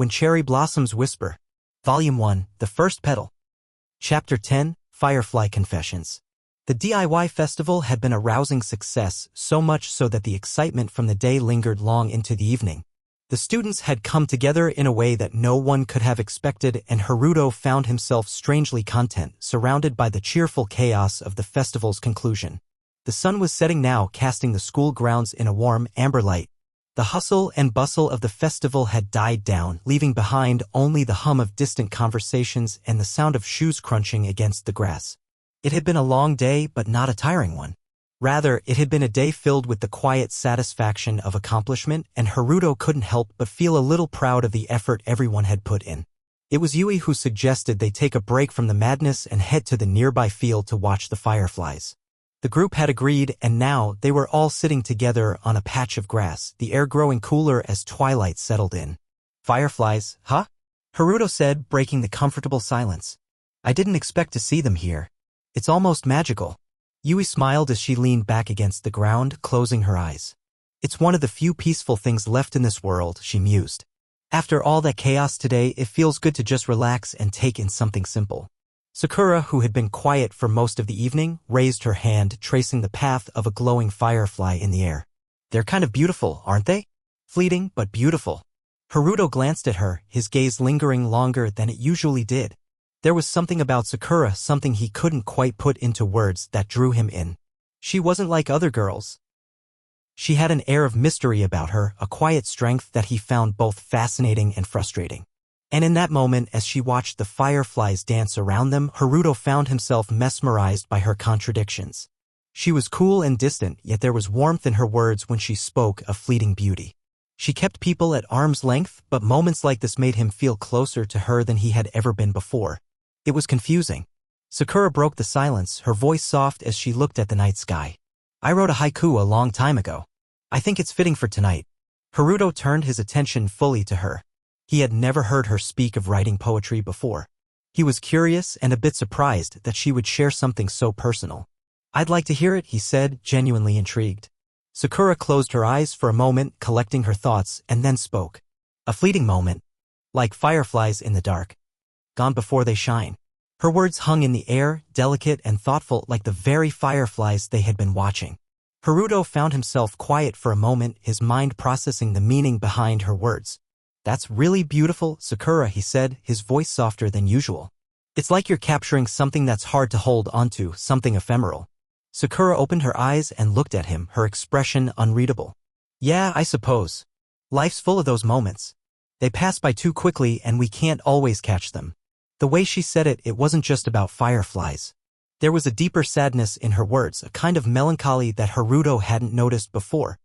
When Cherry Blossoms Whisper. Volume 1, The First Petal. Chapter 10, Firefly Confessions. The DIY festival had been a rousing success, so much so that the excitement from the day lingered long into the evening. The students had come together in a way that no one could have expected, and Haruto found himself strangely content, surrounded by the cheerful chaos of the festival's conclusion. The sun was setting now, casting the school grounds in a warm, amber light. The hustle and bustle of the festival had died down, leaving behind only the hum of distant conversations and the sound of shoes crunching against the grass. It had been a long day, but not a tiring one. Rather, it had been a day filled with the quiet satisfaction of accomplishment, and Haruto couldn't help but feel a little proud of the effort everyone had put in. It was Yui who suggested they take a break from the madness and head to the nearby field to watch the fireflies. The group had agreed, and now they were all sitting together on a patch of grass, the air growing cooler as twilight settled in. Fireflies, huh? Haruto said, breaking the comfortable silence. I didn't expect to see them here. It's almost magical. Yui smiled as she leaned back against the ground, closing her eyes. It's one of the few peaceful things left in this world, she mused. After all that chaos today, it feels good to just relax and take in something simple. Sakura, who had been quiet for most of the evening, raised her hand, tracing the path of a glowing firefly in the air. They're kind of beautiful, aren't they? Fleeting, but beautiful. Haruto glanced at her, his gaze lingering longer than it usually did. There was something about Sakura, something he couldn't quite put into words, that drew him in. She wasn't like other girls. She had an air of mystery about her, a quiet strength that he found both fascinating and frustrating. And in that moment, as she watched the fireflies dance around them, Haruto found himself mesmerized by her contradictions. She was cool and distant, yet there was warmth in her words when she spoke of fleeting beauty. She kept people at arm's length, but moments like this made him feel closer to her than he had ever been before. It was confusing. Sakura broke the silence, her voice soft as she looked at the night sky. I wrote a haiku a long time ago. I think it's fitting for tonight. Haruto turned his attention fully to her. He had never heard her speak of writing poetry before. He was curious and a bit surprised that she would share something so personal. I'd like to hear it, he said, genuinely intrigued. Sakura closed her eyes for a moment, collecting her thoughts, and then spoke. A fleeting moment. Like fireflies in the dark. Gone before they shine. Her words hung in the air, delicate and thoughtful, like the very fireflies they had been watching. Haruto found himself quiet for a moment, his mind processing the meaning behind her words. That's really beautiful, Sakura, he said, his voice softer than usual. It's like you're capturing something that's hard to hold onto, something ephemeral. Sakura opened her eyes and looked at him, her expression unreadable. Yeah, I suppose. Life's full of those moments. They pass by too quickly and we can't always catch them. The way she said it, it wasn't just about fireflies. There was a deeper sadness in her words, a kind of melancholy that Haruto hadn't noticed before.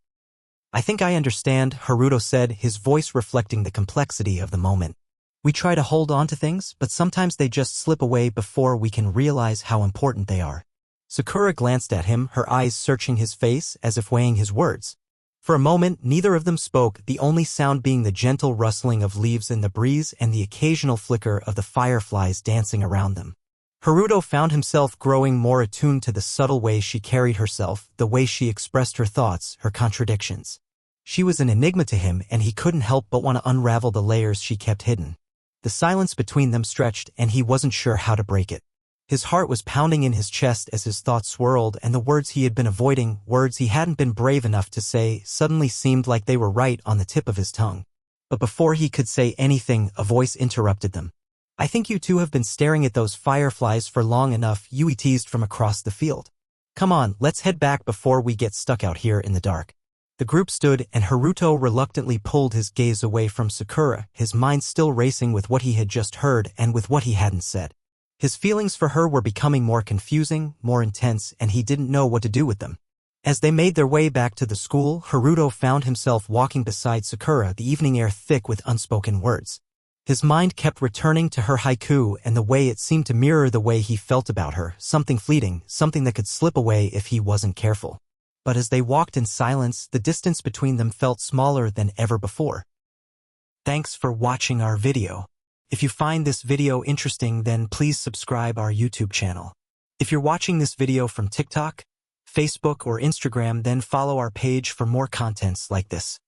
I think I understand, Haruto said, his voice reflecting the complexity of the moment. We try to hold on to things, but sometimes they just slip away before we can realize how important they are. Sakura glanced at him, her eyes searching his face as if weighing his words. For a moment, neither of them spoke, the only sound being the gentle rustling of leaves in the breeze and the occasional flicker of the fireflies dancing around them. Haruto found himself growing more attuned to the subtle way she carried herself, the way she expressed her thoughts, her contradictions. She was an enigma to him, and he couldn't help but want to unravel the layers she kept hidden. The silence between them stretched, and he wasn't sure how to break it. His heart was pounding in his chest as his thoughts swirled, and the words he had been avoiding, words he hadn't been brave enough to say, suddenly seemed like they were right on the tip of his tongue. But before he could say anything, a voice interrupted them. I think you two have been staring at those fireflies for long enough, Yui teased from across the field. Come on, let's head back before we get stuck out here in the dark. The group stood, and Haruto reluctantly pulled his gaze away from Sakura, his mind still racing with what he had just heard and with what he hadn't said. His feelings for her were becoming more confusing, more intense, and he didn't know what to do with them. As they made their way back to the school, Haruto found himself walking beside Sakura, the evening air thick with unspoken words. His mind kept returning to her haiku and the way it seemed to mirror the way he felt about her, something fleeting, something that could slip away if he wasn't careful. But as they walked in silence, the distance between them felt smaller than ever before. Thanks for watching our video. If you find this video interesting, then please subscribe our YouTube channel. If you're watching this video from TikTok, Facebook, or Instagram, then follow our page for more contents like this.